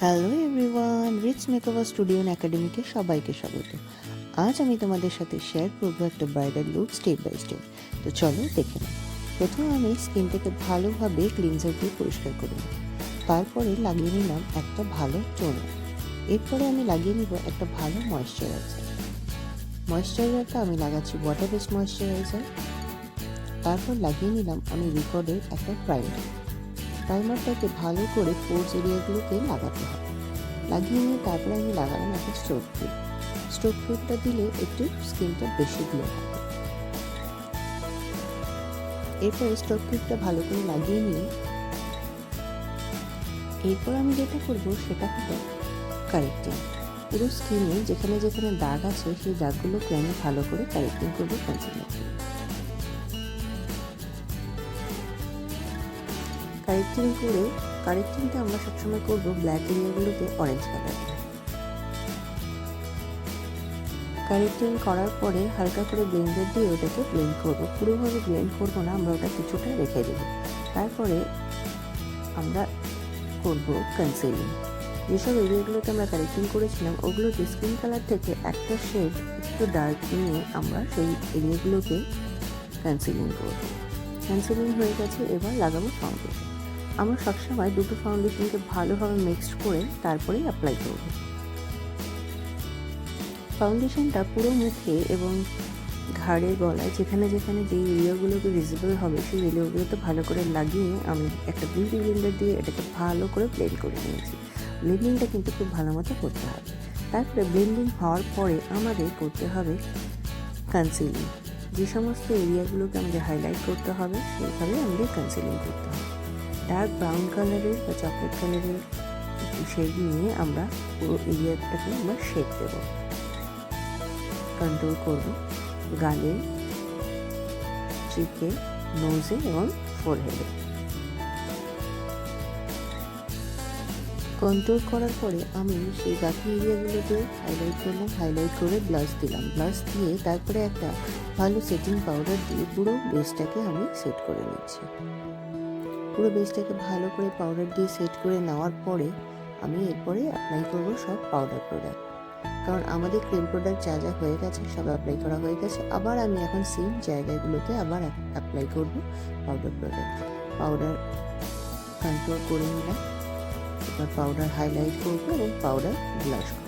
Hello everyone, Rich Makeover Studio একাডেমিকে সবাইকে স্বাগত। আজ আমি তোমাদের সাথে শেয়ার করবো একটা bridal look step by step. তো চলো দেখে নাও। প্রথমে আমি স্কিনটাকে ভালোভাবে ক্লিনজার দিয়ে পরিষ্কার করে নিই। তারপরে লাগিয়ে নিলাম একটা ভালো টোনার। এরপরে আমি লাগিয়ে নিব একটা ভালো ময়েশ্চারাইজার। ময়েশ্চারাইজারটা আমি লাগাচ্ছি ওয়াটার বেসড ময়েশ্চারাইজার। তারপর লাগিয়ে নিলাম আমি রিকর্ডের একটা প্রাইমার। প্রাইমারটাকে ভালো করে পোর্স এরিয়াগুলোতে লাগাতে হবে। লাগিয়ে নিয়ে তারপরে আমি লাগালাম একটা স্ট্রোক ক্রিম। স্ট্রোক ক্রিমটা দিলে একটু স্কিনটা বেশি গ্লো হবে। এরপরে স্ট্রোক ক্রিমটা ভালো করে লাগিয়ে নিয়ে এরপর আমি যেটা করব সেটা হলো কারেক্টিং। পুরো স্কিনে যেখানে যেখানে দাগ আছে সেই দাগগুলোকে আমি ভালো করে কারেক্টিং করবো কনসিলার দিয়ে। কারেক্টিংটা আমরা সবসময় করবো ব্ল্যাক এরিয়াগুলোতে অরেঞ্জ কালার। কারেক্টিং করার পরে হালকা করে ব্লেন্ডার দিয়ে ওটাকে ব্লেন্ড করবো। পুরোভাবে ব্লেন্ড করবো না, আমরা ওটা কিছুটা রেখে দেবো। তারপরে আমরা করব কনসিলিং। যেসব এরিয়াগুলোতে আমরা কারেক্টিং করেছিলাম ওগুলোতে স্কিন কালার থেকে একটা শেড একটু ডার্ক নিয়ে আমরা সেই এরিয়াগুলোকে কনসিলিং করব। কনসিলিং হয়ে গেছে, এবার লাগাবো ফাউন্ডেশন। আমরা সবসময় দুটো ফাউন্ডেশনকে ভালোভাবে মিক্সড করে তারপরেই অ্যাপ্লাই করব। ফাউন্ডেশনটা পুরো মুখে এবং ঘাড়ে গলায় যেখানে যেখানে যেই এরিয়াগুলোকে ভিজিবল হবে সেই এরিয়াগুলোতে ভালো করে লাগিয়ে আমি একটা বিউটি ব্লেন্ডার দিয়ে এটাকে ভালো করে ব্লেন্ড করে নিয়েছি। ব্লেন্ডিংটা কিন্তু খুব ভালো মতো করতে হবে। তারপরে ব্লেন্ডিং হওয়ার পরে আমাদের করতে হবে কনসিলিং। যে সমস্ত এরিয়াগুলোকে আমাদের হাইলাইট করতে হবে সেইভাবে আমাদের কনসিলিং করতে হবে। ডার্ক ব্রাউন কালারের বা চকলেট কালারের একটু শেড নিয়ে আমরা পুরো এরিয়াটাকে আমরা শেড দেবো। কন্ট্রোল করব গালে, চিকে, নোজে এবং ফোরহেডে। কন্ট্রোল করার পরে আমি সেই বাকি এরিয়াগুলোতে হাইলাইট করলাম। হাইলাইট করে ব্লাশ দিলাম। ব্লাশ দিয়ে তারপরে একটা ভালো সেটিং পাউডার দিয়ে পুরো বেসটাকে আমি সেট করে নিচ্ছি। পুরো বেসটাকে ভালো করে পাউডার দিয়ে সেট করে নেওয়ার পরে আমি এরপরে অ্যাপ্লাই করব সব পাউডার প্রোডাক্ট। কারণ আমাদের ক্রিম প্রোডাক্ট যা যা হয়ে গেছে সব অ্যাপ্লাই করা হয়ে গেছে। আবার আমি এখন সেম জায়গাগুলোতে আবার অ্যাপ্লাই করব পাউডার প্রোডাক্ট। পাউডার কন্ট্রোল করে নিলাম। এবার পাউডার হাইলাইট করব এবং পাউডার ব্লাশ করব।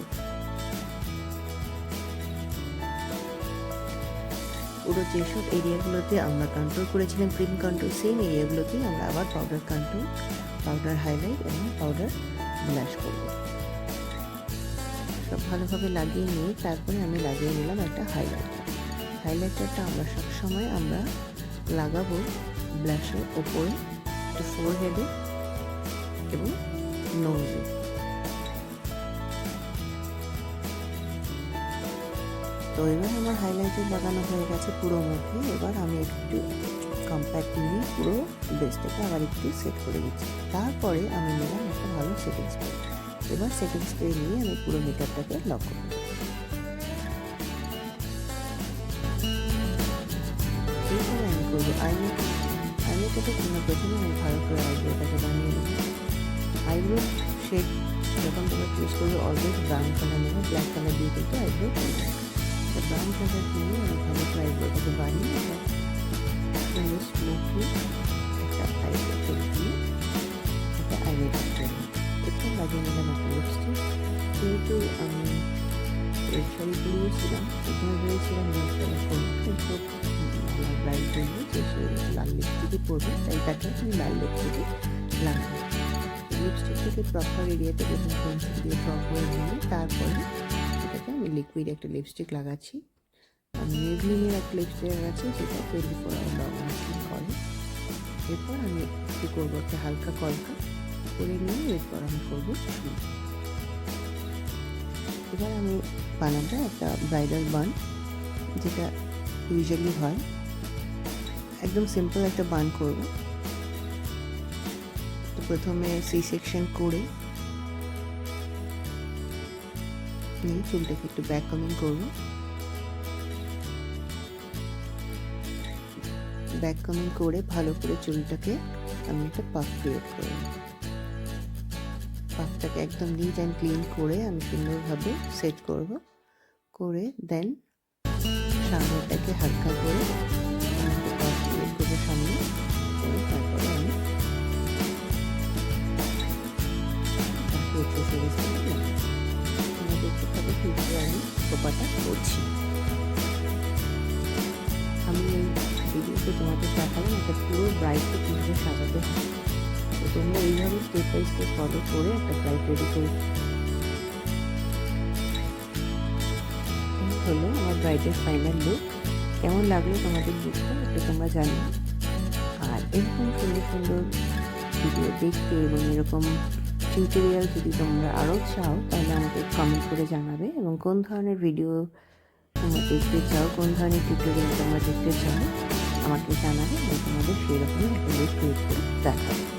পুরো যেসব এরিয়াগুলোতে আমরা কন্ট্রোল করেছিলাম ক্রিম কন্ট্রোল, সেম এরিয়াগুলোতেই আমরা আবার পাউডার কন্ট্রোল, পাউডার হাইলাইট এবং পাউডার ব্লাশ করব। সব ভালোভাবে লাগিয়ে নিয়ে তারপরে আমি লাগিয়ে নিলাম একটা হাইলাইটার। হাইলাইটারটা আমরা সবসময় আমরা লাগাবো ব্লাশের ওপরে, একটু ফোরহেডে এবং নোজে। তো এবার আমার হাইলাইটার লাগানো হয়ে গেছে পুরো মুখে। এবার আমি একটু কম্প্যাক্ট নিয়ে পুরো বেসটাকে আবার একটু সেট করে দিচ্ছি। তারপরে আমি নিলাম একটা ভালো সেটিং স্প্রে। এবার সেটিং স্প্রে নিয়ে আমি পুরো মেকআপটাকে লক করব। এরপরে আমি করবো আইমেকআপের জন্য প্রথমে আমি ভালো করে আইব্রোটাকে বানিয়ে নেব। আইব্রো শেড যখন তোমরা চুজ করবে অলওয়েজ ব্রাউন কালার নেবে। ব্ল্যাক কালার দিয়ে কিন্তু আইব্রো করবে। ব্রাউন কালার দিয়ে আমি ভালো করে আইব্রোটাকে বানিয়ে সুন্দর স্মুথলি একটা আইব্রো শেড দিয়ে একটা আইমেকআপ করবো। এরপর লাগিয়ে নিলাম একটা লিপস্টিক। যেহেতু আমি রেড শাড়ি পরিয়েছিলাম, প্রথমে ভেবেছিলাম রেড কালার করবো, কিন্তু আমার ব্রাইড বললো যে সে লাল লিপস্টিকই পরবে, তাই তাকে আমি লাল লিপস্টিকে লাগাবো। লিপস্টিকটাকে প্রপার এরিয়াতে যখন পেন্সিল দিয়ে ড্র করে নিয়ে তারপরে এটাকে আমি লিকুইড একটা লিপস্টিক লাগাচ্ছি। আমি মেবলিনের একটা লিপস্টিক লাগাচ্ছি যেটা 24 আওয়ার লং লাস্টিং করে। এরপর আমি একটু করবো একটা হালকা কলকা করে নিয়ে এরপর আমি করবো চুল। এবার আমি বানাবো একটা ব্রাইডাল বান, যেটা ইউজুয়ালি হয়। একদম সিম্পল একটা বান করব। তো প্রথমে সি সেকশন করে নিয়ে চুলটাকে একটু ব্যাক কামিং করব। ব্যাক কামিং করে ভালো করে চুলটাকে আমি একটা পাফ ক্রিয়েট করব। পাফটাকে এটাকে একদম নিট অ্যান্ড ক্লিন করে আমি সুন্দরভাবে সেট করব, করে দেন সামনেটাকে হালকা করে দেবো সামনে, করে তারপরে আমি দেখতে পাবো কীভাবে আমি খোপাটা করছি। আমি এই ভিডিওতে তোমাদের দেখালাম একটা পুরো ব্রাইডকে কীভাবে সাজাতে হয়। তো তোমরা এইভাবে স্টেপ বাই স্টেপ ফলো করে একটা ব্রাইড রেডি করে। হলো আমার ব্রাইডের ফাইনাল লুক। কেমন লাগলো তোমাদের লুকটা একটু তোমরা জানিও। আর এরকম সুন্দর সুন্দর ভিডিও দেখতে এবং এরকম টিউটোরিয়াল যদি তোমরা আরও চাও তাহলে আমাকে কমেন্ট করে জানাবে, এবং কোন ধরনের ভিডিও তোমরা দেখতে চাও, কোন ধরনের টিউটোরিয়াল তোমরা দেখতে চাও আমাকে জানাবে, এবং তোমাদের সেরকমই একটা লুক ক্রিয়েট করে দেখাবো।